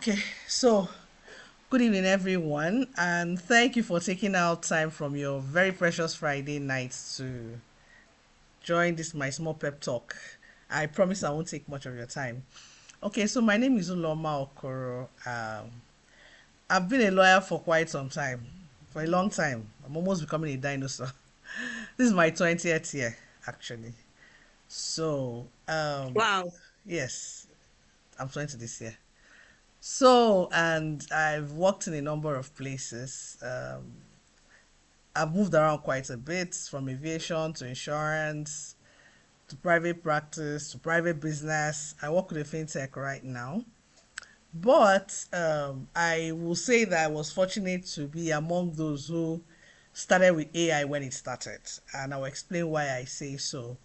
Okay, so good evening, everyone, and thank you for taking out time from your very precious Friday night to join this my small pep talk. I promise I won't take much of your time. Okay, so my name is Uloma Okoro. I've been a lawyer for quite some time, for a long time. I'm almost becoming a dinosaur. This is my 20th year, actually. So, Wow. yes, I'm 20 this year. So, and I've worked in a number of places. I've moved around quite a bit from aviation to insurance to private practice to private business. I work with a fintech right now. But I will say that I was fortunate to be among those who started with AI when it started. And I'll explain why I say so.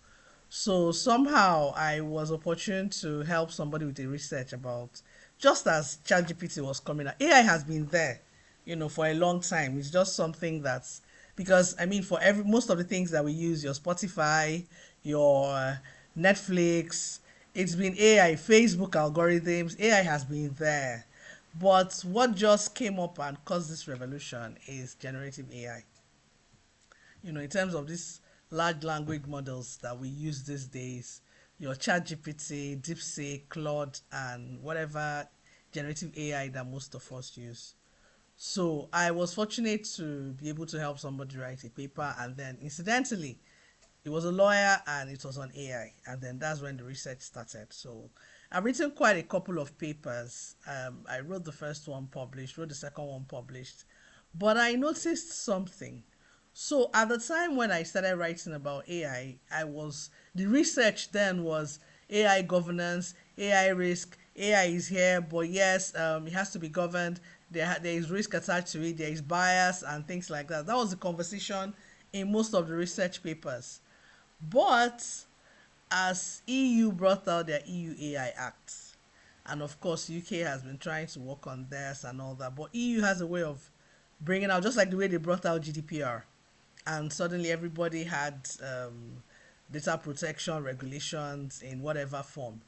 So somehow I was opportune to help somebody with a research about just as ChatGPT was coming out. AI has been there, for a long time. It's just something that's because I mean for every most of the things that we use, your Spotify, your Netflix, it's been AI, Facebook algorithms, AI has been there. But what just came up and caused this revolution is generative AI. In terms of these large language models that we use these days, your ChatGPT, DeepSeek, Claude, and whatever generative AI that most of us use. So I was fortunate to be able to help somebody write a paper, and then incidentally, he was a lawyer and it was on AI, and then that's when the research started. So I've written quite a couple of papers. I wrote the first one published, wrote the second one published, but I noticed something. So at the time when I started writing about AI, the research then was AI governance, AI risk. AI is here, but yes, it has to be governed. There is risk attached to it. There is bias and things like that. That was the conversation in most of the research papers. But as EU brought out their EU AI Act, and of course UK has been trying to work on theirs and all that, but EU has a way of bringing out, just like the way they brought out GDPR, and suddenly everybody had data protection regulations in whatever form.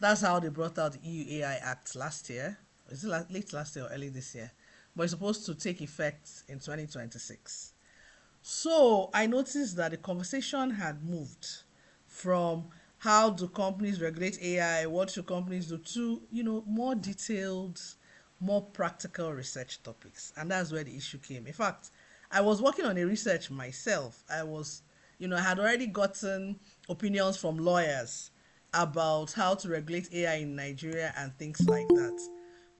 That's how they brought out the EU AI Act last year. Is it late last year or early this year? But it's supposed to take effect in 2026. So I noticed that the conversation had moved from how do companies regulate AI, what should companies do, to, more detailed, more practical research topics. And that's where the issue came. In fact, I was working on a research myself. I had already gotten opinions from lawyers about how to regulate AI in Nigeria and things like that.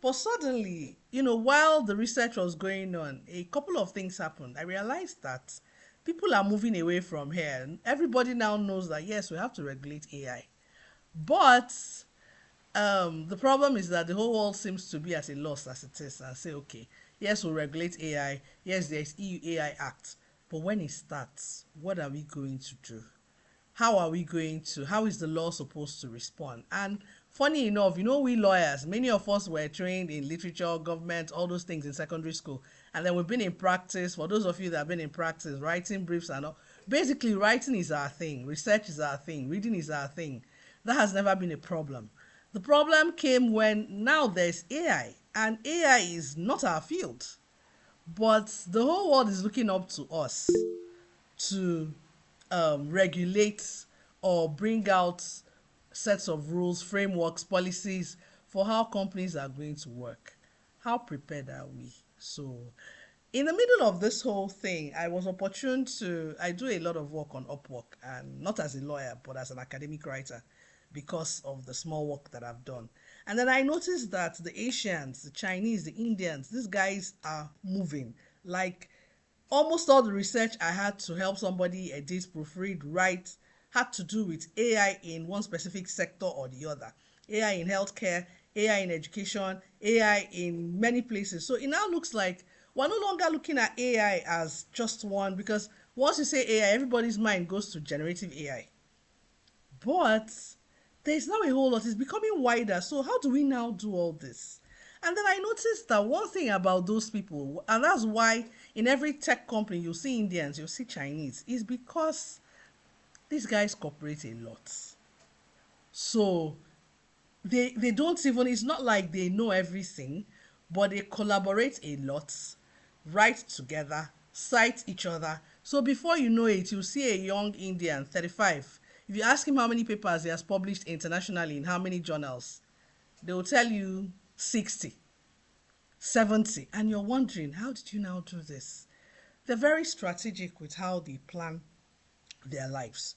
But suddenly, while the research was going on, a couple of things happened. I realized that people are moving away from here. Everybody now knows that yes, we have to regulate AI. But the problem is that the whole world seems to be at a loss as it is and say, okay, yes, we'll regulate AI. Yes, there's EU AI Act. But when it starts, what are we going to do? How is the law supposed to respond? And funny enough, we lawyers, many of us were trained in literature, government, all those things in secondary school. And then we've been in practice. For those of you that have been in practice, writing briefs and all, basically writing is our thing, research is our thing, reading is our thing. That has never been a problem. The problem came when now there's AI, and AI is not our field. But the whole world is looking up to us to regulate or bring out sets of rules, frameworks, policies for how companies are going to work. How prepared are we? So, in the middle of this whole thing, I do a lot of work on Upwork, and not as a lawyer, but as an academic writer because of the small work that I've done. And then I noticed that the Asians, the Chinese, the Indians, these guys are moving. Like almost all the research I had to help somebody edit, proofread, write had to do with AI in one specific sector or the other. AI in healthcare, AI in education, AI in many places. So it now looks like we're no longer looking at AI as just one, because once you say AI, everybody's mind goes to generative AI. But there's now a whole lot. It's becoming wider. So how do we now do all this? And then I noticed that one thing about those people, and that's why in every tech company you see Indians, you see Chinese, is because these guys cooperate a lot. So they don't even, it's not like they know everything, but they collaborate a lot, write together, cite each other. So before you know it, you see a young Indian, 35. If you ask him how many papers he has published internationally in how many journals, they will tell you 60, 70. And you're wondering, how did you now do this? They're very strategic with how they plan their lives.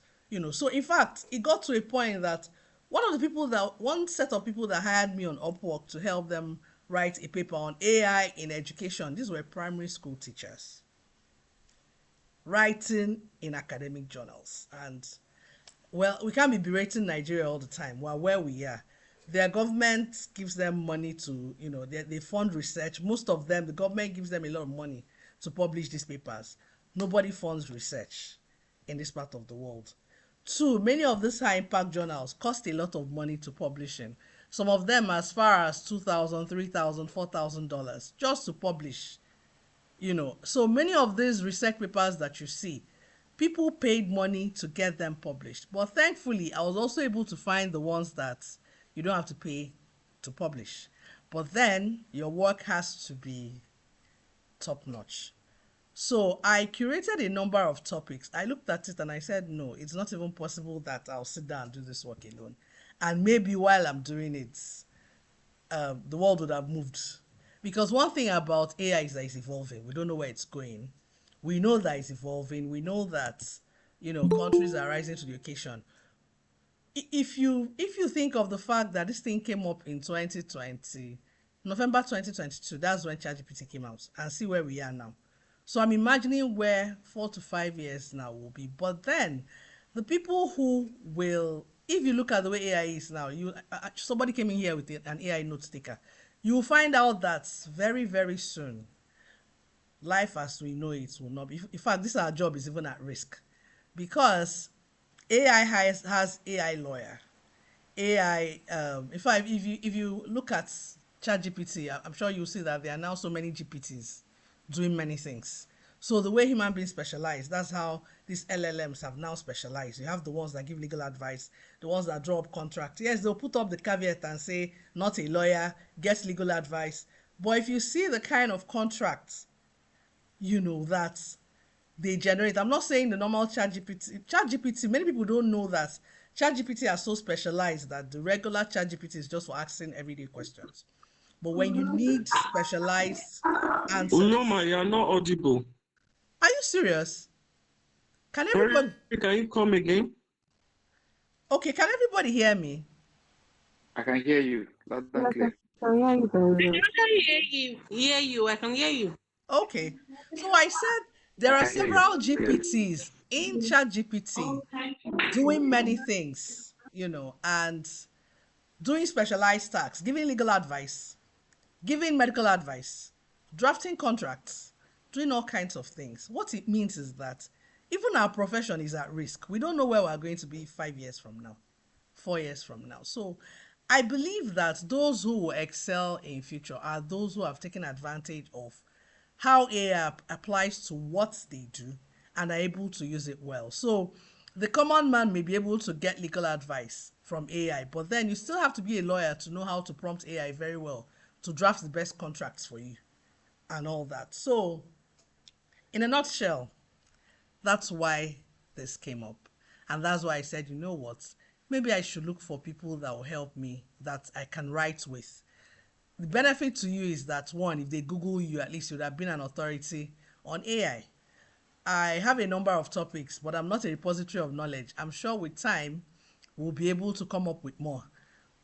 So in fact, it got to a point that one set of people that hired me on Upwork to help them write a paper on AI in education, these were primary school teachers writing in academic journals. And well, we can't be berating Nigeria all the time. Well, where we are, their government gives them money to, they fund research. Most of them, the government gives them a lot of money to publish these papers. Nobody funds research in this part of the world. Two, many of these high impact journals cost a lot of money to publish in. Some of them as far as $2,000, $3,000, $4,000 just to publish. So many of these research papers that you see, people paid money to get them published. But thankfully, I was also able to find the ones that you don't have to pay to publish. But then your work has to be top notch. So I curated a number of topics. I looked at it and I said, no, it's not even possible that I'll sit down and do this work alone. And maybe while I'm doing it, the world would have moved. Because one thing about AI is that it's evolving. We don't know where it's going. We know that it's evolving. We know that, countries are rising to the occasion. If you think of the fact that this thing came up in 2020, November 2022, that's when ChatGPT came out, and see where we are now. So I'm imagining where 4 to 5 years now will be. But then the people who will, if you look at the way AI is now, somebody came in here with an AI note taker. You will find out that very, very soon, life as we know it will not be. In fact, this our job is even at risk, because AI has AI lawyer. AI. In fact, if you look at ChatGPT, I'm sure you'll see that there are now so many GPTs doing many things. So the way human beings specialize, that's how these LLMs have now specialized. You have the ones that give legal advice, the ones that draw up contract. Yes, they'll put up the caveat and say, not a lawyer, get legal advice. But if you see the kind of contracts, that they generate. I'm not saying the normal ChatGPT, many people don't know that ChatGPT are so specialized that the regular ChatGPT is just for asking everyday questions. But when you need specialized Uloma, answers, you are not audible. are you serious? Can Sorry, everybody? can you come again? Okay, can everybody hear me? I can hear you loud and Yes, I clear. can hear you very I well. can hear you. Hear you. I can hear you. Okay. So I said I there are can hear you several clearly. GPTs in ChatGPT doing many things, and doing specialized tasks, giving legal advice, giving medical advice, drafting contracts, doing all kinds of things. What it means is that even our profession is at risk. We don't know where we're going to be 5 years from now, 4 years from now. So I believe that those who will excel in future are those who have taken advantage of how AI applies to what they do and are able to use it well. So the common man may be able to get legal advice from AI, but then you still have to be a lawyer to know how to prompt AI very well to draft the best contracts for you and all that. So, in a nutshell, that's why this came up. And that's why I said, you know what? Maybe I should look for people that will help me, that I can write with. The benefit to you is that, one, if they Google you, at least you would have been an authority on AI. I have a number of topics, but I'm not a repository of knowledge. I'm sure with time, we'll be able to come up with more.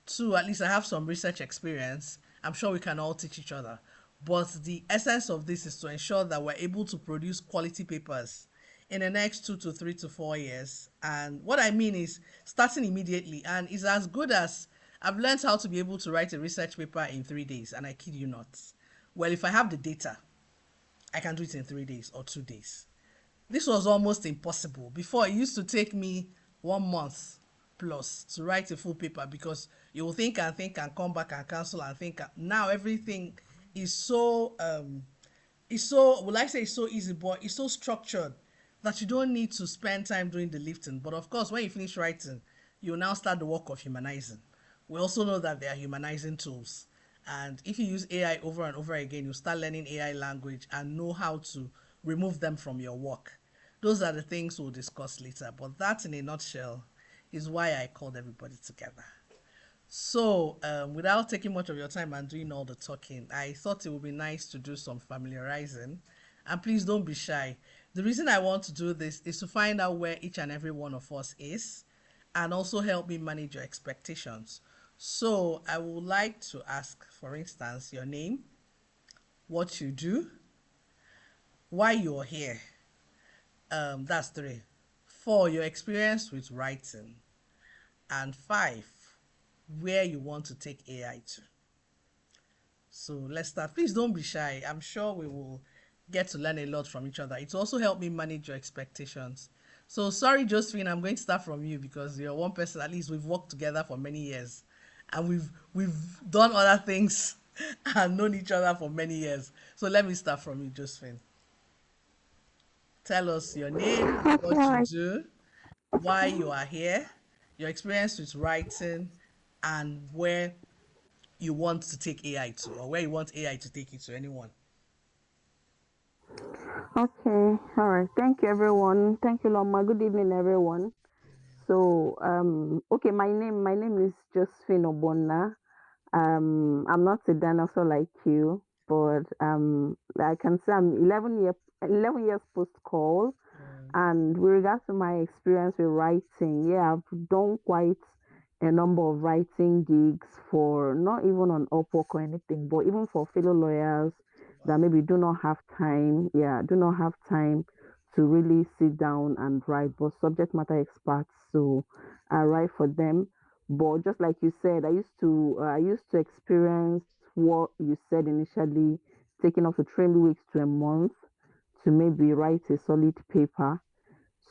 Two, at least I have some research experience. I'm sure we can all teach each other. But the essence of this is to ensure that we're able to produce quality papers in the next 2 to 3 to 4 years. And what I mean is starting immediately. And it's as good as I've learned how to be able to write a research paper in 3 days. And I kid you not. Well, if I have the data, I can do it in 3 days or 2 days. This was almost impossible. Before, it used to take me 1 month plus to write a full paper, because you will think and come back and cancel and think. Now everything is so will I say it's so easy, but it's so structured that you don't need to spend time doing the lifting. But of course, when you finish writing, you now start the work of humanizing. We also know that they are humanizing tools. And if you use AI over and over again, you start learning AI language and know how to remove them from your work. Those are the things we'll discuss later. But that, in a nutshell, is why I called everybody together. So, without taking much of your time and doing all the talking, I thought it would be nice to do some familiarizing. And please don't be shy. The reason I want to do this is to find out where each and every one of us is and also help me manage your expectations. So, I would like to ask, for instance, your name, what you do, why you're here. That's three. Four, your experience with writing. And five, where you want to take AI to. So let's start. Please don't be shy. I'm sure we will get to learn a lot from each other. It's also helped me manage your expectations. So sorry, Josephine, I'm going to start from you because you're one person. At least we've worked together for many years, and we've done other things and known each other for many years. So let me start from you, Josephine. Tell us your name, Okay, what all you right. do, why you are here, your experience with writing, and where you want to take AI to, or where you want AI to take you to. Anyone? Okay, all right. Thank you, everyone. Thank you, Loma. Good evening, everyone. So, okay, my name is Josephine Obonna. I'm not a dinosaur like you, but I can say I'm 11 years post call. And with regards to my experience with writing, yeah, I've done quite a number of writing gigs for not even on Upwork or anything, but even for fellow lawyers that Wow. maybe do not have time, yeah, do not have time to really sit down and write, but subject matter experts, so I write for them. But just like you said, I used to experience what you said initially, taking up to 3 weeks to a month to maybe write a solid paper.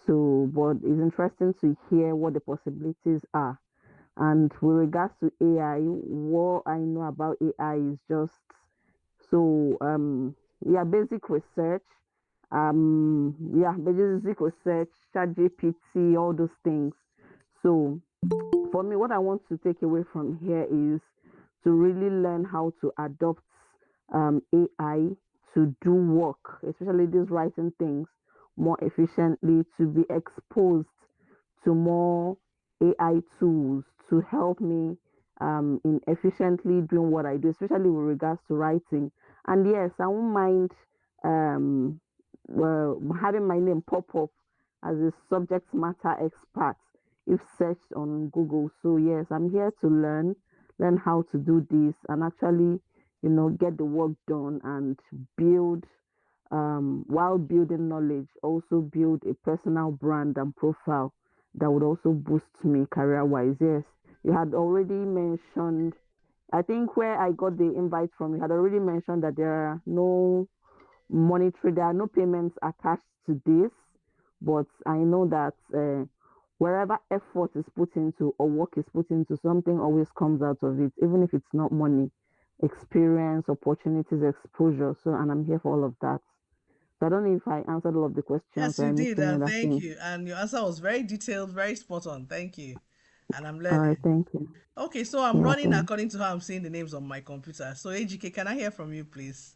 So, but it's interesting to hear what the possibilities are. And with regards to AI, what I know about AI is just yeah, basic research. Yeah, basic research, chat GPT, all those things. So for me, what I want to take away from here is to really learn how to adopt AI to do work, especially these writing things, more efficiently, to be exposed to more AI tools to help me in efficiently doing what I do, especially with regards to writing. And yes, I won't mind um, having my name pop up as a subject matter expert if searched on Google. So yes, I'm here to learn how to do this and actually, get the work done and build while building knowledge, also build a personal brand and profile that would also boost me career wise. Yes, you had already mentioned, I think where I got the invite from, you had already mentioned that there are no payments attached to this, but I know that wherever effort is put into or work is put into, something always comes out of it, even if it's not money, experience, opportunities, exposure. So, and I'm here for all of that. So I don't know if I answered all of the questions Yes, or you I missed did, any and other thank thing. you. And your answer was very detailed, very spot on. Thank you. And I'm All right, learning. thank you. Okay, so I'm Yeah, running thanks. according to how I'm seeing the names on my computer. So AGK, can I hear from you, please?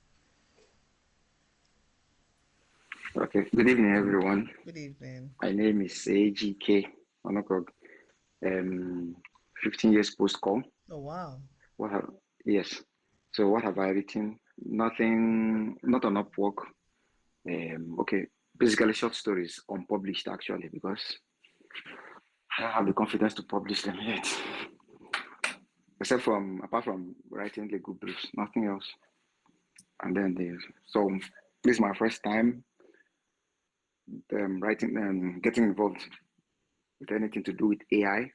Okay. Good evening, everyone. Good evening. My name is AGK Onokog. Um, 15 years post call. Oh wow. What have yes? So what have I written? Nothing. Not on Upwork. Okay. Basically, short stories unpublished actually because I don't have the confidence to publish them yet. Except from apart from writing legal briefs, nothing else. And then there's so this is my first time writing and getting involved with anything to do with AI.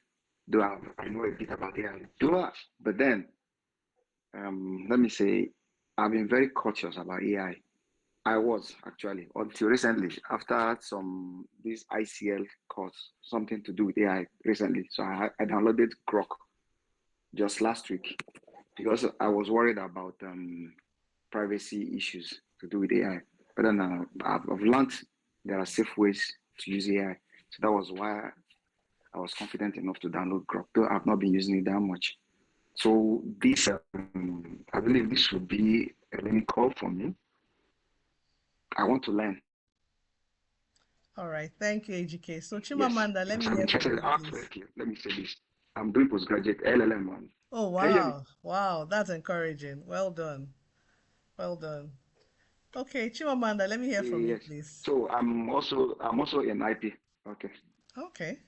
Though I know a bit about AI, but then let me say I've been very cautious about AI. I was actually until recently after some this ICL course, something to do with AI recently. So I downloaded Grok just last week because I was worried about privacy issues to do with AI. But then I've learned there are safe ways to use AI. So that was why I was confident enough to download Grok, though I've not been using it that much. So this, I believe this should be a learning call for me. I want to learn. All right. Thank you, AGK. So Yes, Chimamanda, let yes, me I'm hear from interested. you, please. Okay, let me say this. I'm doing postgraduate LLM on. Oh, Can you hear me? wow. Wow. That's encouraging. Well done. Well done. Okay, Chimamanda, let me hear from you, Yes. please. So I'm also in IP. Okay. Okay.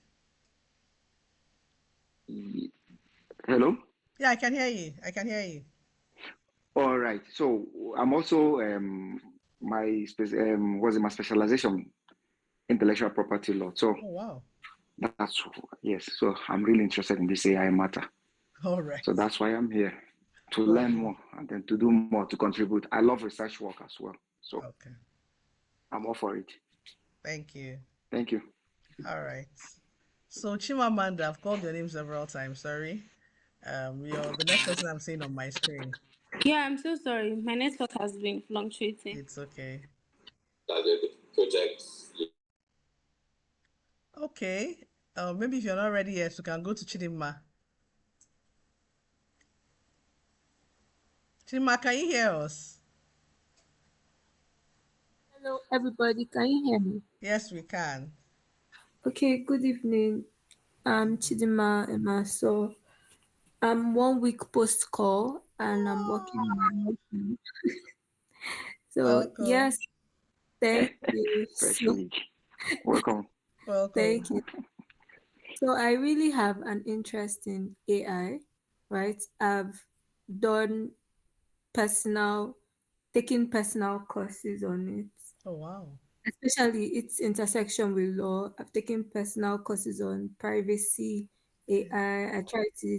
Hello. Yeah, I can hear you. I can hear you. All right. So I'm also was in my specialization intellectual property law. So Oh, wow. that's yes. So I'm really interested in this AI matter. All right. So that's why I'm here to learn Okay. more and then to do more to contribute. I love research work as well. So Okay. I'm all for it. Thank you. Thank you. All right. So Chimamanda, I've called your name several times. Sorry. You're the next person I'm seeing on my screen. Yeah, I'm so sorry. My network has been fluctuating. It's okay. Started projects. Okay. Maybe if you're not ready yet, you can go to Chidinma. Chidinma, can you hear us? Hello, everybody. Can you hear me? Yes, we can. Okay, good evening. I'm Chidima Emma. So I'm 1 week post call and I'm working remotely. So Welcome. yes, thank you. Fresh So week. Welcome. Welcome. thank you. So I really have an interest in AI, right? I've done personal, taking personal courses on it. Oh, wow. Especially its intersection with law. I've taken personal courses on privacy, AI. I try to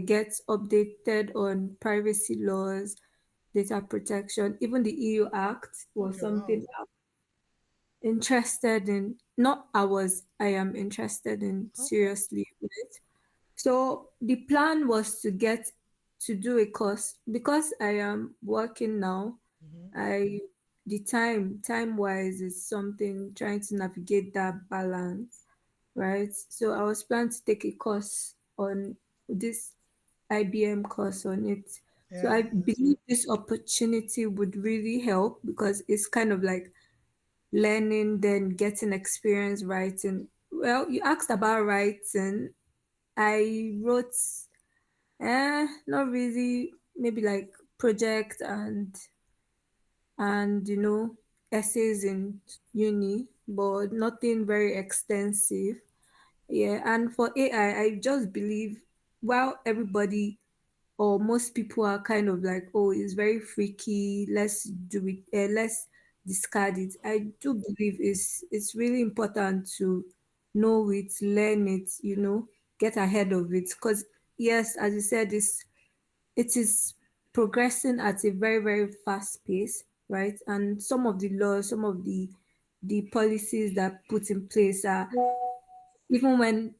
get updated on privacy laws, data protection. Even the EU Act was Okay, wow. something I'm interested in. Not I am interested in Okay. seriously with. So the plan was to do a course because I am working now. Mm-hmm. I the time wise is something trying to navigate that balance, right? So I was planning to take a course on this IBM course on it. So Yeah. I believe this opportunity would really help because it's kind of like learning, then getting experience writing. Well, you asked about writing. I wrote, not really, maybe like project and essays in uni, but nothing very extensive. Yeah, and for AI, I just believe while everybody or most people are kind of like, oh, it's very freaky, let's do it, let's discard it. I do believe it's really important to know it, learn it, get ahead of it. Because yes, as you said, it is progressing at a very very fast pace, right? And some of the laws, some of the policies that put in place are even when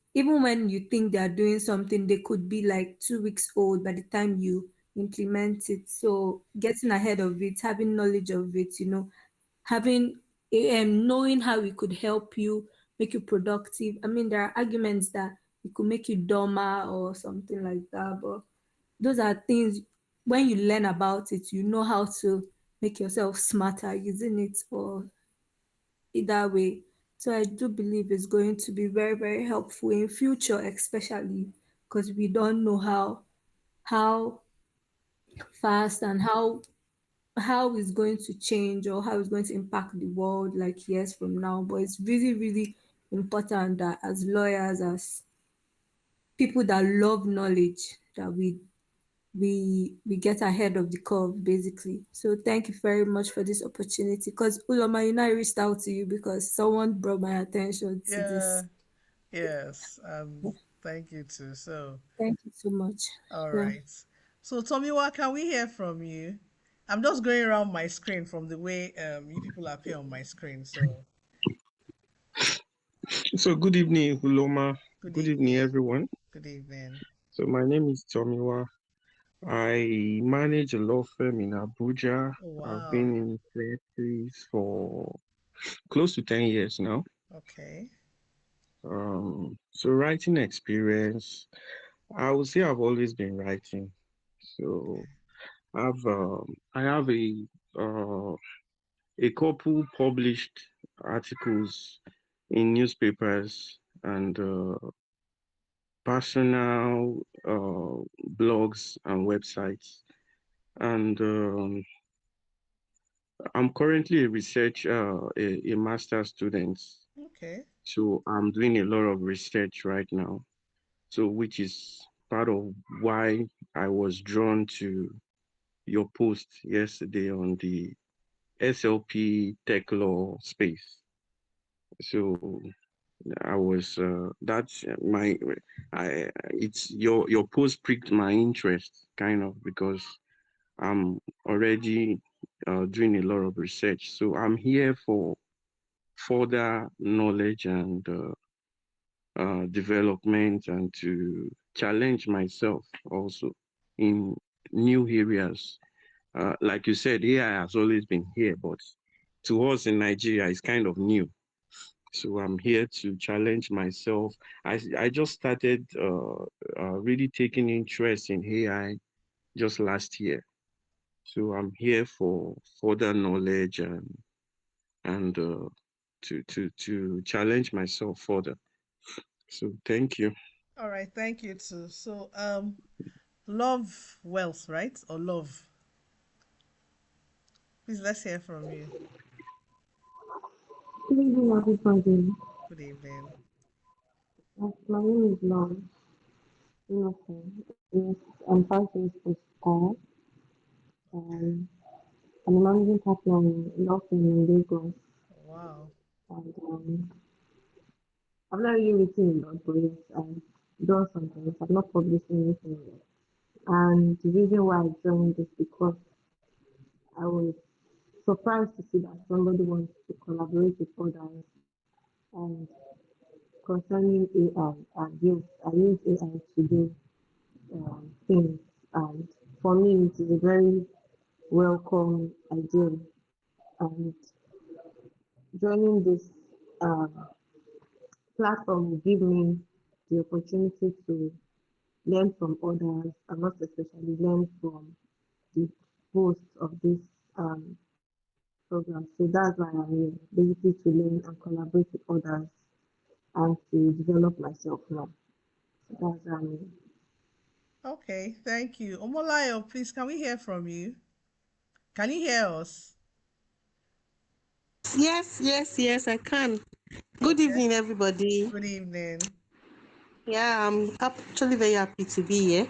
you think they are doing something, they could be like 2 weeks old by the time you implement it. So getting ahead of it, having knowledge of it, having knowing how it could help you, make you productive. I mean, there are arguments that it could make you dumber or something like that, but those are things when you learn about it, you know how to make yourself smarter using it or either way. So I do believe it's going to be very, very helpful in future, especially because we don't know how fast and how it's going to change or how it's going to impact the world like years from now. But it's really, really important that as lawyers, as people that love knowledge, that we get ahead of the curve basically. So thank you very much for this opportunity. Because Uloma, I reached out to you because someone brought my attention to Yeah. this. Yes. Thank you too. So, Thank you so much. all Yeah. right. So, Tomiwa, can we hear from you? I'm just going around my screen from the way you people appear on my screen. So, So good evening, Uloma. good Good evening, evening. everyone. Good evening. So my name is Tomiwa. I manage a law firm in Abuja. Oh, I've wow. been in practice for close to 10 years now. Okay. So writing experience, I would say I've always been writing. So I have uh, a couple published articles in newspapers and personal blogs and websites. And I'm currently a a master student. Okay. So I'm doing a lot of research right now. So which is part of why I was drawn to your post yesterday on the SLP tech law space. So I was that's my I it's your post piqued my interest kind of because I'm already doing a lot of research. So I'm here for further knowledge and development and to challenge myself also in new areas. Like you said, AI has always been here, but to us in Nigeria, it's kind of new. So I'm here to challenge myself. I just started really taking interest in AI just last year. So I'm here for further knowledge and to challenge myself further. So thank you. All right. Thank you too. So, love wealth, right? Or love? Please, let's hear from you. Good evening, everybody. Good evening. My name is Lawrence Innocent. I'm 5 years for school. Okay. Um, I'm a managing partner in law firm in Lagos. Wow. And I've not really written a lot, but yes, I've done some things. I've not published anything yet. And the reason why I joined is because I was surprised to see that somebody wants to collaborate with others and concerning AI. And yes, I use AI to do things. And for me, it is a very welcome idea. And joining this um, platform will give me the opportunity to learn from others and not especially learn from the hosts of this program. So that's why I'm here, basically to learn and collaborate with others and to develop myself now. So that's why I'm here. Okay. Thank you. Omolayo, please, can we hear from you? Can you hear us? Yes, I can. Good Okay. evening, everybody. Good evening. Yeah, I'm actually very happy to be here.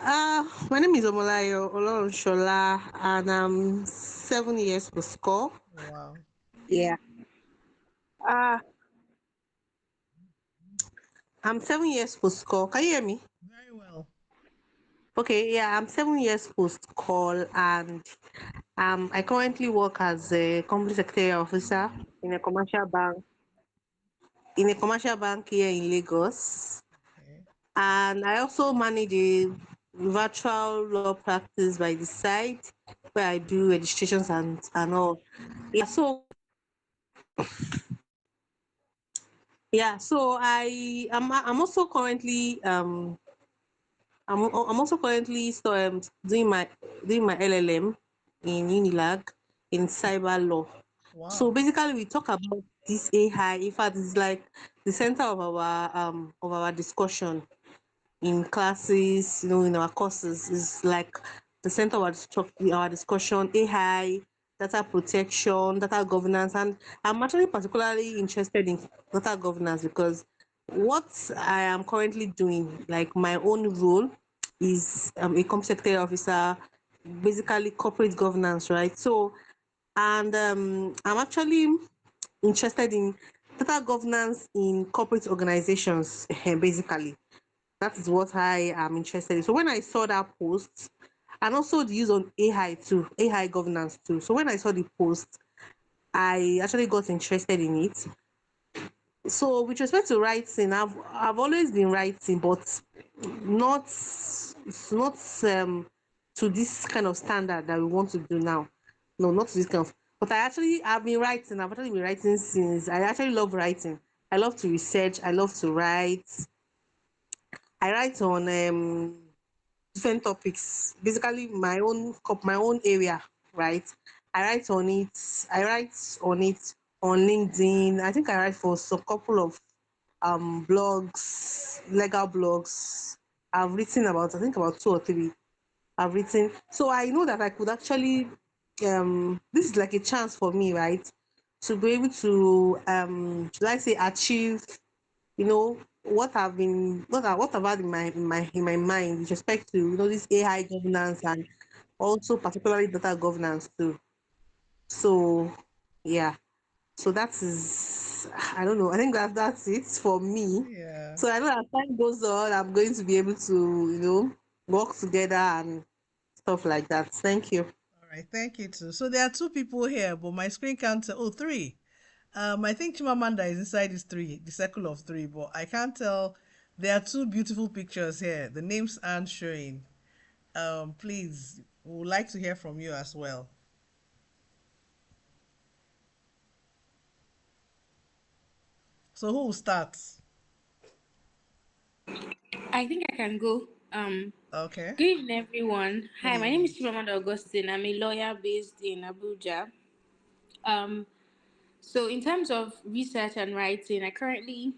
My name is Omolayo Olorun and I'm 7 years for score. Wow. Yeah. Uh, I'm 7 years for score. Can you hear me? Very well. Okay, yeah, I'm 7 years post call and I currently work as a company secretary officer in a commercial bank here in Lagos. Okay. And I also manage a virtual law practice by the side where I do registrations and all. Yeah, so I'm also currently I'm also currently doing my LLM in Unilag in cyber law. So Wow. basically, we talk about this AI. In fact, it's like the center of our discussion in classes, in our courses is like the center of our discussion, AI, data protection, data governance, and I'm actually particularly interested in data governance because what I am currently doing, like my own role, is a company secretary officer, basically corporate governance, right? So, and I'm actually interested in data governance in corporate organizations, basically. That is what I am interested in. So when I saw that post, and also the use on AI too, AI governance too. So when I saw the post, I actually got interested in it. So with respect to writing, I've always been writing, but not it's not to this kind of standard that we want to do now. No, not to this kind of. But I've been writing. I've actually been writing since I actually love writing. I love to research. I love to write. I write on different topics, basically my own area, right? I write on it. I write on it on LinkedIn. I think I write for some couple of blogs, legal blogs. I've written about, I think, about two or three. I've written. So I know that I could actually this is like a chance for me, right? To be able to should I say achieve, what I've had in my mind with respect to this AI governance and also particularly data governance too. So yeah. So that is, I don't know. I think that's it for me. Yeah. So I know as time goes on, I'm going to be able to, work together and stuff like that. Thank you. All right. Thank you too. So there are two people here, but my screen counts. Oh, three. I think Chimamanda is inside this three, the circle of three, but I can't tell. There are two beautiful pictures here. The names aren't showing. Please, we would like to hear from you as well. So who will start? I think I can go. Okay. Good evening, everyone. Good Hi, my name evening. is Chimamanda Augustine. I'm a lawyer based in Abuja. Um, so in terms of research and writing, I currently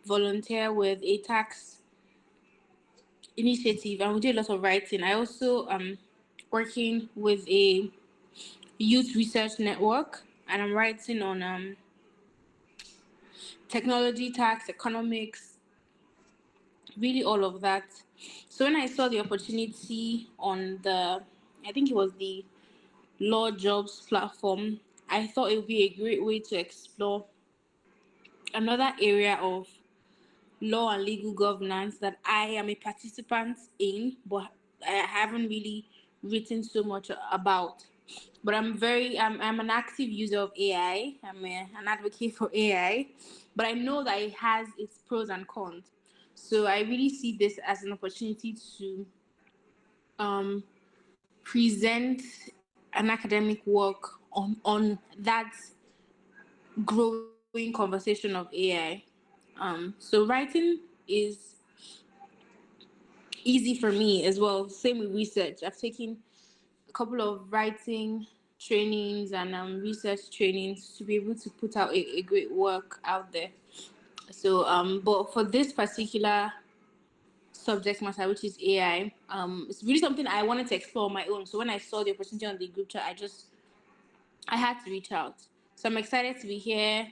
volunteer with a tax initiative, and we do a lot of writing. I also working with a youth research network, and I'm writing on technology, tax, economics, really all of that. So when I saw the opportunity on I think it was the Law Jobs platform, I thought it would be a great way to explore another area of law and legal governance that I am a participant in, but I haven't really written so much about. But I'm an active user of AI. An advocate for AI, but I know that it has its pros and cons. So I really see this as an opportunity to um, present an academic work on that growing conversation of AI. So writing is easy for me as well. Same with research. I've taken a couple of writing trainings and research trainings to be able to put out a great work out there. So, but for this particular subject matter, which is AI, it's really something I wanted to explore on my own. So when I saw the opportunity on the group chat, I had to reach out. So I'm excited to be here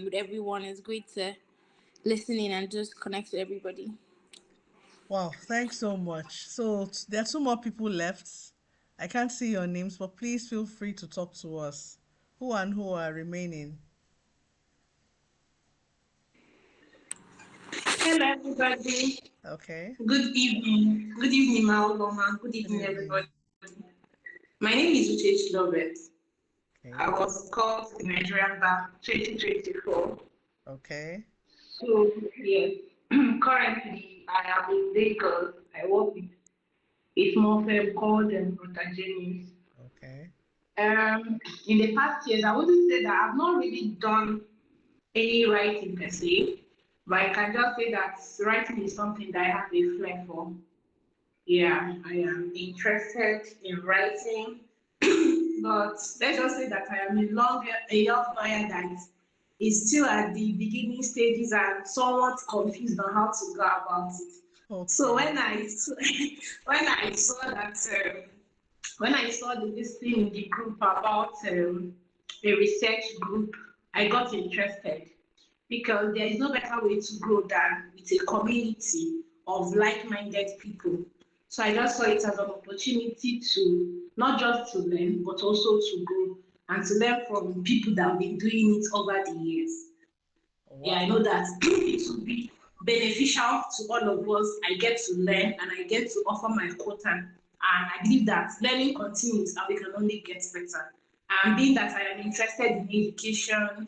with everyone. It's great to listen in and just connect with everybody. Wow, thanks so much. So there are two more people left. I can't see your names, but please feel free to talk to us. Who and who are remaining? Hello, everybody. Okay. Good evening. Good evening, Maloma. Good Good evening, evening. everybody. My name is Uchechi Lovett. I Okay. was called the Nigerian Bar 2024. Okay. So, yes, currently I am in Lagos. I work with a small firm called Protagenis. Okay. In the past years, I wouldn't say that I've not really done any writing per se, but I can just say that writing is something that I have a flair for. Yeah, I am interested in writing, but let's just say that I am a young lawyer that is still at the beginning stages and somewhat confused on how to go about it. So Okay. when I saw that when I saw this thing in the group about a research group, I got interested because there is no better way to grow than with a community of like-minded people. So I just saw it as an opportunity to not just to learn, but also to grow and to learn from people that have been doing it over the years. Yeah, I Wow. know that it will be beneficial to all of us. I get to learn and I get to offer my quota. And I believe that learning continues and we can only get better. And being that I am interested in education,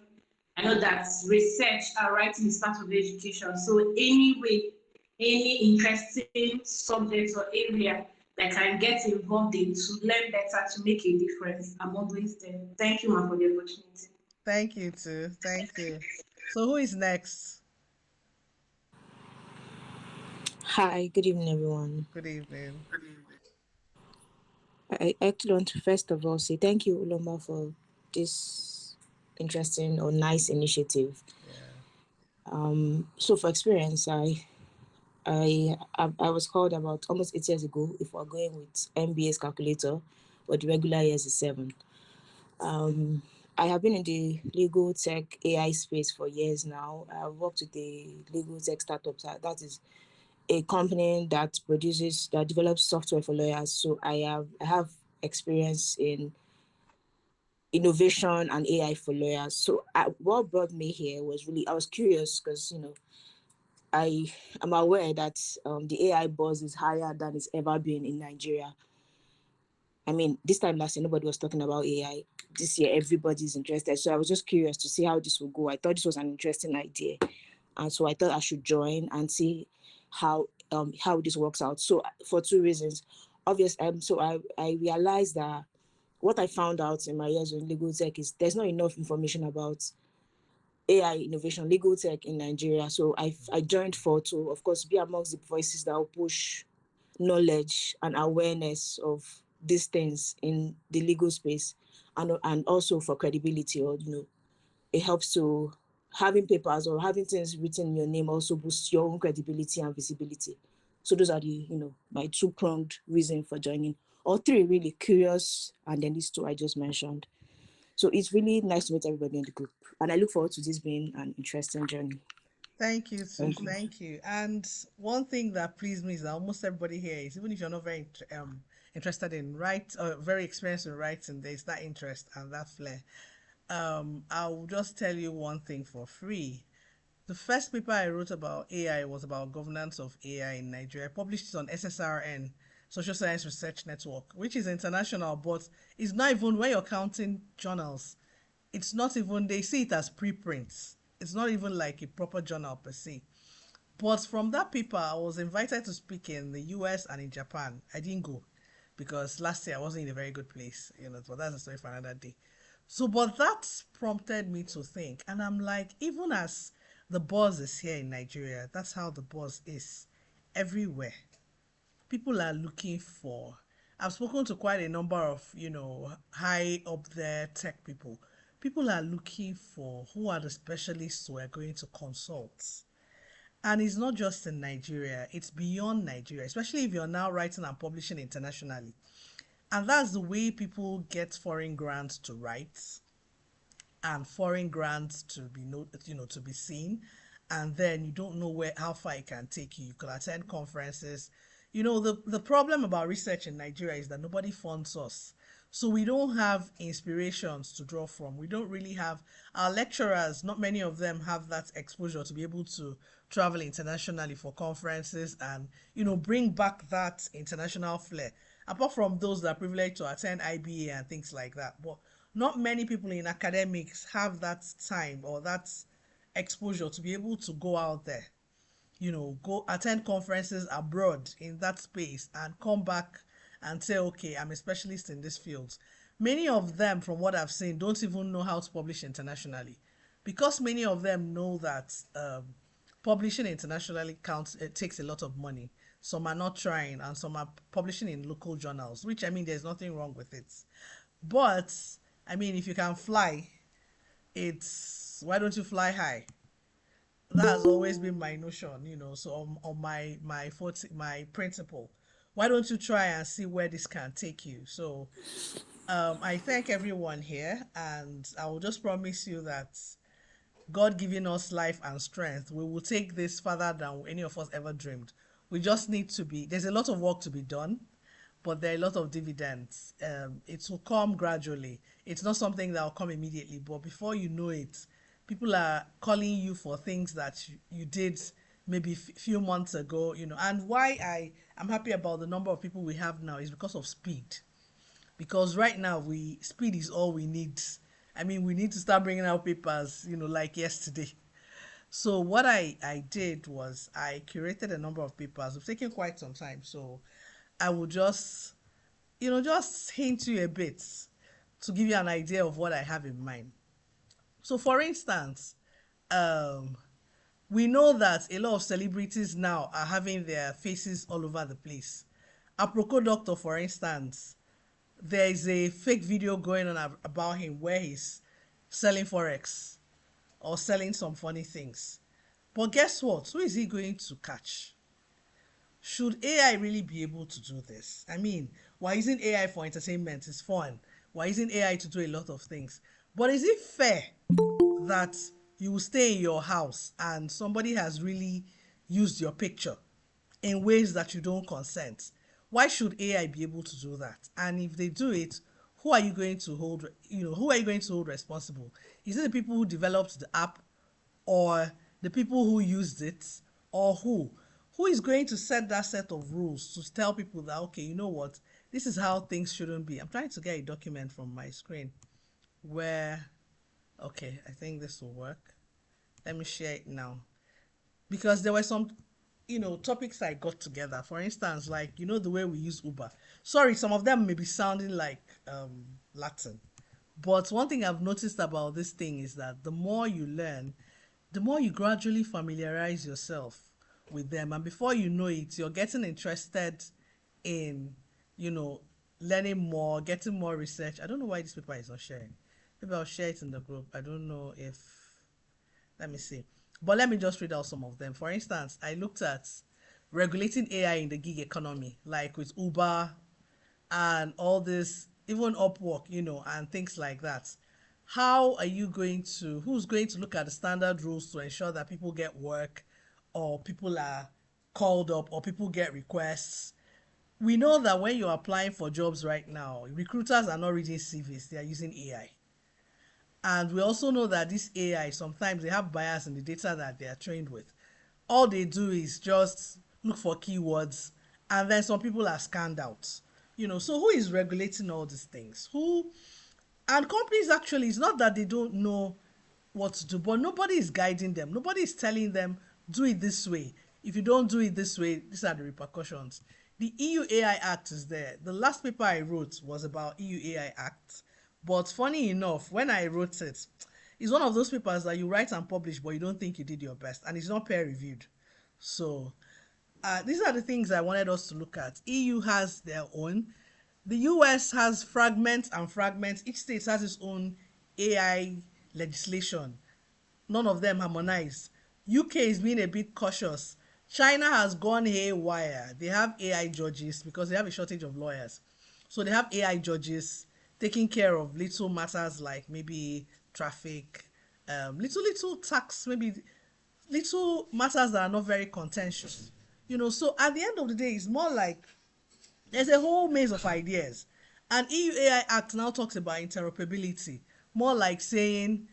I know that research and writing is part of education. So anyway, any interesting subject or area that I can get involved in to learn better, to make a difference, I'm always there. Thank you, ma, for the opportunity. Thank you too. Thank you. So who is next? Hi, good evening, everyone. Good evening. I actually want to first of all say thank you, Uloma, for this interesting or nice initiative. Yeah. So, for experience, I was called about almost 8 years ago. If we're going with MBA's calculator, but the regular years is 7. Um, I have been in the legal tech AI space for years now. I've worked with the legal tech startups. That is a company that develops software for lawyers. So I have experience in innovation and AI for lawyers. So what brought me here was really I was curious because I am aware that the AI buzz is higher than it's ever been in Nigeria. I mean, this time last year nobody was talking about AI. This year everybody's interested. So I was just curious to see how this would go. I thought this was an interesting idea, and so I thought I should join and see how this works out. So for two reasons, obvious. So I realized that what I found out in my years in legal tech is there's not enough information about AI innovation, legal tech in Nigeria. So I joined for to, of course, be amongst the voices that will push knowledge and awareness of these things in the legal space, and also for credibility, or it helps to having papers or having things written in your name also boosts your own credibility and visibility. So those are the my two-pronged reason for joining, or three really: curious, and then these two I just mentioned. So it's really nice to meet everybody in the group, and I look forward to this being an interesting journey. Thank you too. Thank you. Thank you. And one thing that pleased me is that almost everybody here is, even if you're not very interested in write or very experienced in writing, there's that interest and that flair. I'll just tell you one thing for free. The first paper I wrote about AI was about governance of AI in Nigeria. I published it on SSRN, Social Science Research Network, which is international, but it's not even, when you're counting journals, it's not even, they see it as preprints. It's not even like a proper journal per se. But from that paper, I was invited to speak in the US and in Japan. I didn't go because last year I wasn't in a very good place, but that's a story for another day. So, but that prompted me to think, and I'm like, even as the buzz is here in Nigeria, that's how the buzz is everywhere. People are looking for, I've spoken to quite a number of, high up there tech people. People are looking for who are the specialists who are going to consult. And it's not just in Nigeria, it's beyond Nigeria, especially if you're now writing and publishing internationally. And that's the way people get foreign grants to write and foreign grants to be to be seen, and then you don't know where how far it can take you. You could attend conferences. The problem about research in Nigeria is that nobody funds us, so we don't have inspirations to draw from. We don't really have our lecturers, not many of them have that exposure to be able to travel internationally for conferences and bring back that international flair, apart from those that are privileged to attend IBA and things like that. But not many people in academics have that time or that exposure to be able to go out there, go attend conferences abroad in that space and come back and say, okay, I'm a specialist in this field. Many of them, from what I've seen, don't even know how to publish internationally, because many of them know that publishing internationally counts. It takes a lot of money. Some are not trying, and some are publishing in local journals, which, I mean, there's nothing wrong with it. But I mean, if you can fly, it's why don't you fly high? That has always been my notion, so on my principle. Why don't you try and see where this can take you? So I thank everyone here, and I will just promise you that God giving us life and strength, we will take this further than any of us ever dreamed. We just need to be, there's a lot of work to be done, but there are a lot of dividends. It will come gradually. It's not something that will come immediately, but before you know it, people are calling you for things that you did maybe few months ago, And why I am happy about the number of people we have now is because of speed. Because right now, we speed is all we need. I mean, we need to start bringing out papers, like yesterday. So what I did was I curated a number of papers. It's taken quite some time, so I will just hint you a bit to give you an idea of what I have in mind. So, for instance, um, We know that a lot of celebrities now are having their faces all over the place. Aproko Doctor, for instance, there is a fake video going on about him where he's selling forex or selling some funny things. But guess what? Who is he going to catch? Should AI really be able to do this? I mean, we're using AI for entertainment, it's fun. We're using AI to do a lot of things. But is it fair that you will stay in your house and somebody has really used your picture in ways that you don't consent? Why should AI be able to do that? And if they do it, who are you going to hold, who are you going to hold responsible? Is it the people who developed the app, or the people who used it, or who? Who is going to set that set of rules to tell people that, okay, you know what, this is how things shouldn't be? I'm trying to get a document from my screen where, okay, I think this will work. Let me share it now. Because there were some, topics I got together. For instance, like, the way we use Uber. Sorry, some of them may be sounding like Latin. But one thing I've noticed about this thing is that the more you learn, the more you gradually familiarize yourself with them. And before you know it, you're getting interested in, you know, learning more, getting more research. I don't know why this paper is not sharing. Maybe I'll share it in the group. I don't know if, let me see. But let me just read out some of them. For instance, I looked at regulating AI in the gig economy, like with Uber and all this, even Upwork, and things like that. How are you going to, who's going to look at the standard rules to ensure that people get work, or people are called up, or people get requests? We know that when you're applying for jobs right now, recruiters are not reading CVs, they are using AI. And we also know that this AI, sometimes they have bias in the data that they are trained with. All they do is just look for keywords, and then some people are scanned out. So who is regulating all these things? Who? And companies, actually, it's not that they don't know what to do, but nobody is guiding them. Nobody is telling them, do it this way. If you don't do it this way, these are the repercussions. The EU AI Act is there. The last paper I wrote was about EU AI Act. But funny enough, when I wrote it, it's one of those papers that you write and publish, but you don't think you did your best, and it's not peer reviewed. So these are the things I wanted us to look at. EU has their own. The US has fragments and fragments. Each state has its own AI legislation. None of them harmonize. UK is being a bit cautious. China has gone haywire. They have AI judges because they have a shortage of lawyers. So they have AI judges taking care of little matters like maybe traffic, little tax, maybe little matters that are not very contentious. So at the end of the day, it's more like there's a whole maze of ideas. And EU AI Act now talks about interoperability, more like saying,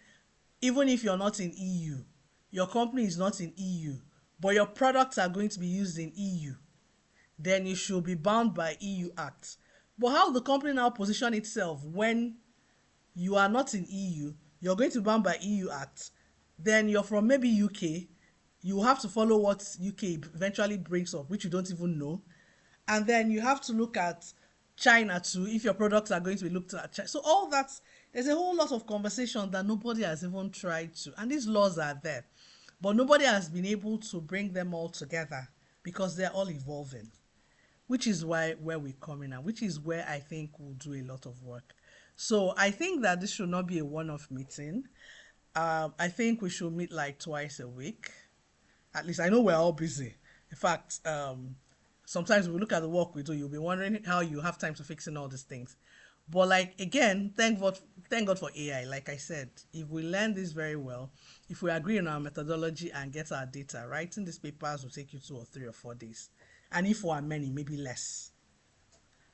even if you're not in EU, your company is not in EU, but your products are going to be used in EU, then you should be bound by EU Act. But how the company now position itself when you are not in EU, you're going to be bound by EU Act, then you're from maybe UK, you have to follow what UK eventually brings up, which you don't even know. And then you have to look at China too, if your products are going to be looked at China. So all that, there's a whole lot of conversation that nobody has even tried to, and these laws are there, but nobody has been able to bring them all together because they're all evolving, which is why where we're coming at, which is where I think we'll do a lot of work. So I think that this should not be a one-off meeting. I think we should meet like twice a week. At least I know we're all busy. In fact, sometimes we look at the work we do, you'll be wondering how you have time to fix in all these things. But like again, thank God for AI. Like I said, if we learn this very well, if we agree on our methodology and get our data, writing these papers will take you 2 or 3 or 4 days. And if we are many, maybe less.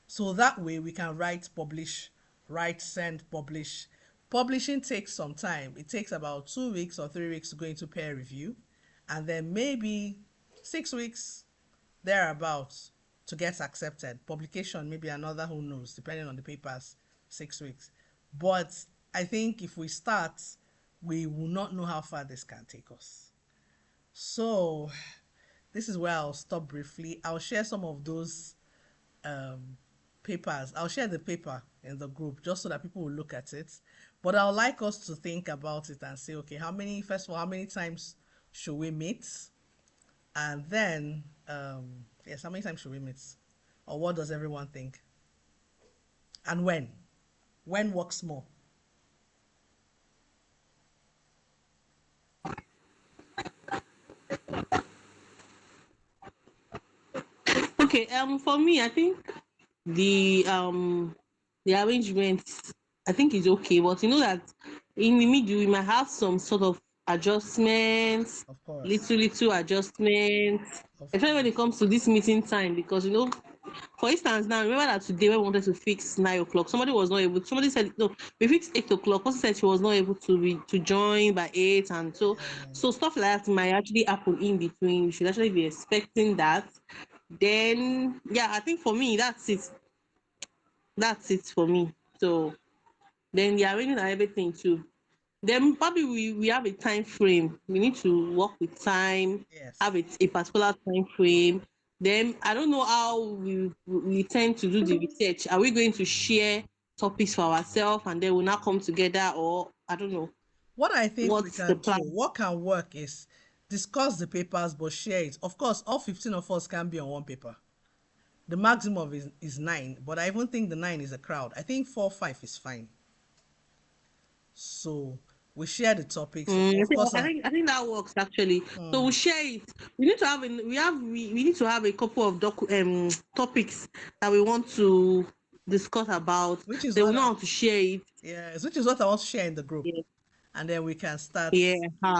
So that way we can write, publish, write, send, publish. Publishing takes some time. It takes about 2 weeks or 3 weeks to go into peer review, and then maybe 6 weeks thereabouts to get accepted. Publication maybe another, who knows, depending on the papers, 6 weeks. But I think if we start, we will not know how far this can take us. So this is where I'll stop briefly. I'll share some of those um, papers. I'll share the paper in the group just so that people will look at it. But I would like us to think about it and say, okay, first of all, how many times should we meet? And then, yes, how many times should we meet? Or what does everyone think? And when? When works more? Okay, for me, I think the um the arrangement, I think is okay, but you know that in the middle we might have some sort of adjustments, Of course. little adjustments, Of especially when it course. comes to this meeting time. Because for instance, now remember that today when we wanted to fix 9 o'clock, somebody was not able. Somebody said no, we fixed 8 o'clock. Person said she was not able to join by 8, and Yeah. so stuff like that might actually happen in between. You should actually be expecting that. Then yeah, I think for me that's it. That's it for me. So then the arranging and everything too. Then probably we have a time frame. We need to work with time, have Yes. a particular time frame. Then I don't know how we tend to do the research. Are we going to share topics for ourselves and then we'll now come together, or I don't know What I think we what's the can do, plan? what can work is discuss the papers but share it. Of course, all 15 of us can be on one paper. The maximum is 9, but I even think the 9 is a crowd. I think 4, 5 is fine. So we share the topics. Of course, I think that works actually. So we mhm, share it. We need to have we need to have a couple of topics that we want to discuss about. which is Then we what know I, how to share it. yes, which is what I want to share in the group. Yeah, And then we can start yeah,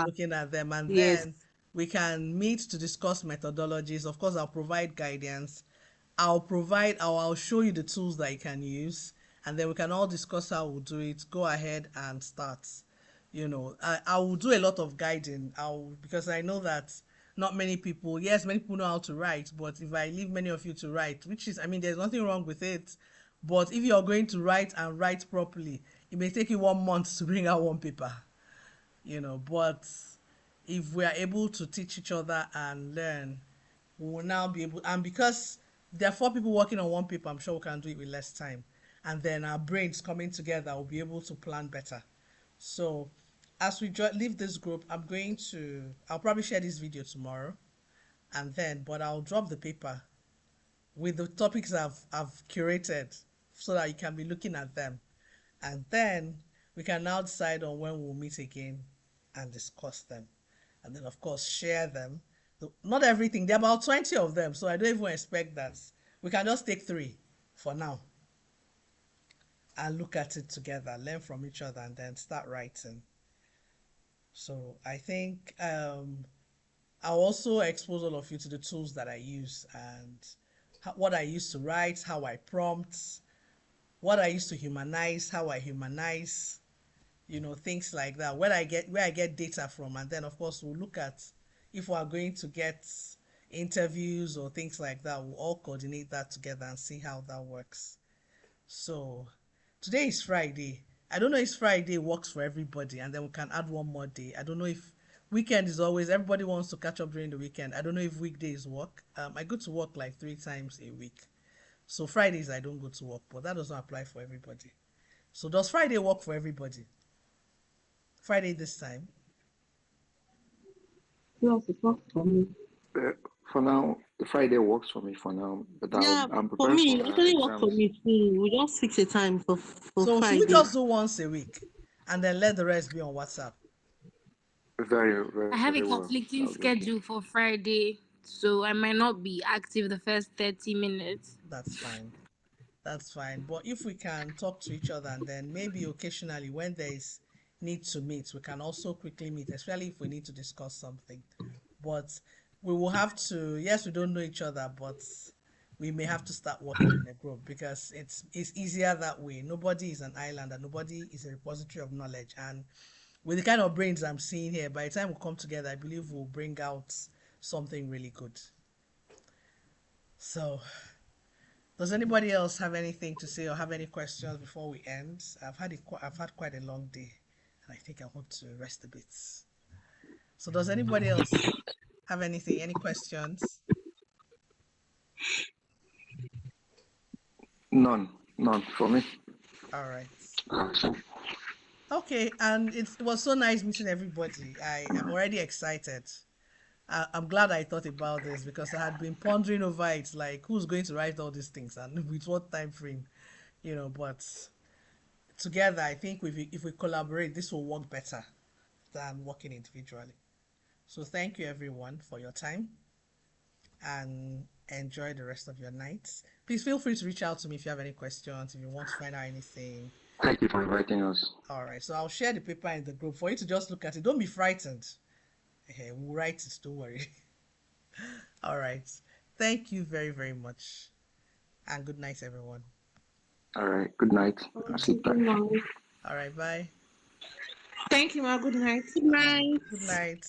looking at them. And yes. then we can meet to discuss methodologies. Of course, I'll provide guidance. I'll show you the tools that you can use. And then we can all discuss how we'll do it. Go ahead and start. I will do a lot of guiding. Because I know that not many people, yes, many people know how to write, but if I leave many of you to write, which is, I mean, there's nothing wrong with it, but if you're going to write and write properly, it may take you 1 month to bring out one paper. But if we are able to teach each other and learn, we will now be able, and because there are 4 people working on one paper, I'm sure we can do it with less time. And then our brains coming together will be able to plan better. So as we leave this group, I'll probably share this video tomorrow, but I'll drop the paper with the topics I've curated so that you can be looking at them. And then we can now decide on when we'll meet again and discuss them. And then, of course, share them. Not everything, there are about 20 of them, so I don't even expect that. We can just take 3 for now and look at it together, learn from each other, and then start writing. So I think I'll also expose all of you to the tools that I use and what I use to write, how I prompt, what I use to humanize, how I humanize, things like that, where I get data from. And then of course we'll look at if we are going to get interviews or things like that. We'll all coordinate that together and see how that works. So today is Friday. I don't know if Friday works for everybody, and then we can add one more day. I don't know if weekend is always, everybody wants to catch up during the weekend. I don't know if weekdays work. I go to work like 3 times a week. So Fridays I don't go to work, but that doesn't apply for everybody. So does Friday work for everybody? Friday this time? Yes, it works for me. Uh, for now, the Friday works for me for now, but Yeah, I'm for preparing me, for it actually work for exams. me too. We just fix a time for So should we Friday. just do once a week and then let the rest be on WhatsApp? Very, I very have a well. That'll conflicting be okay. schedule for Friday, so I might not be active the first 30 minutes. That's fine. That's fine. But if we can talk to each other and then maybe occasionally when there is need to meet, we can also quickly meet, especially if we need to discuss something. But we will have to, yes, we don't know each other, but we may have to start working in a group because it's easier that way. Nobody is an island and nobody is a repository of knowledge. And with the kind of brains I'm seeing here, by the time we come together, I believe we'll bring out something really good. So does anybody else have anything to say or have any questions before we end? I've had quite a long day, and I think I want to rest a bit. So does anybody else have anything? Any questions? None for me. All right. Okay, and it was so nice meeting everybody. I am already excited. I'm glad I thought about this because I had been pondering over it, like who's going to write all these things and with what time frame, But together, I think if we collaborate, this will work better than working individually. So thank you everyone for your time and enjoy the rest of your nights. Please feel free to reach out to me if you have any questions, if you want to find out anything. Thank you for inviting us. All right, so I'll share the paper in the group for you to just look at it. Don't be frightened. We'll write it, don't worry. All right. Thank you very, very much. And good night, everyone. All right. Good night. All right. Sit back. All right, bye. Thank you, ma. Good night. Good night. Good night.